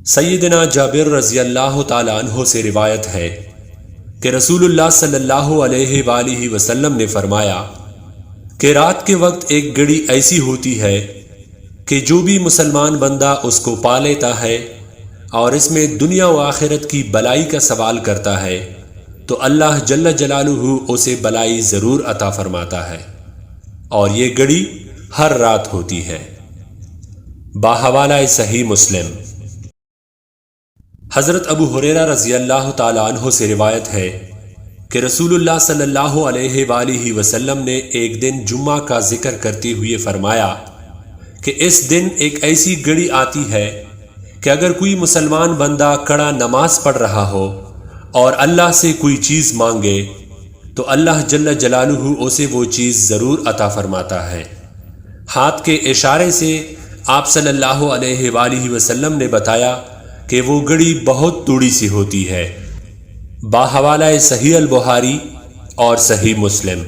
سیدنا جابر رضی اللہ تعالیٰ عنہ سے روایت ہے کہ رسول اللہ صلی اللہ علیہ وآلہ وسلم نے فرمایا کہ رات کے وقت ایک گھڑی ایسی ہوتی ہے کہ جو بھی مسلمان بندہ اس کو پا لیتا ہے اور اس میں دنیا و آخرت کی بلائی کا سوال کرتا ہے تو اللہ جل جلالہ اسے بلائی ضرور عطا فرماتا ہے، اور یہ گھڑی ہر رات ہوتی ہے۔ باحوالہ صحیح مسلم۔ حضرت ابو ہریرہ رضی اللہ تعالیٰ عنہ سے روایت ہے کہ رسول اللہ صلی اللہ علیہ وآلہ وسلم نے ایک دن جمعہ کا ذکر کرتے ہوئے فرمایا کہ اس دن ایک ایسی گھڑی آتی ہے کہ اگر کوئی مسلمان بندہ کڑا نماز پڑھ رہا ہو اور اللہ سے کوئی چیز مانگے تو اللہ جل جلالہ اسے وہ چیز ضرور عطا فرماتا ہے۔ ہاتھ کے اشارے سے آپ صلی اللہ علیہ وآلہ وسلم نے بتایا کہ وہ گھڑی بہت توڑی سی ہوتی ہے۔ باحوالہ صحیح البخاری اور صحیح مسلم۔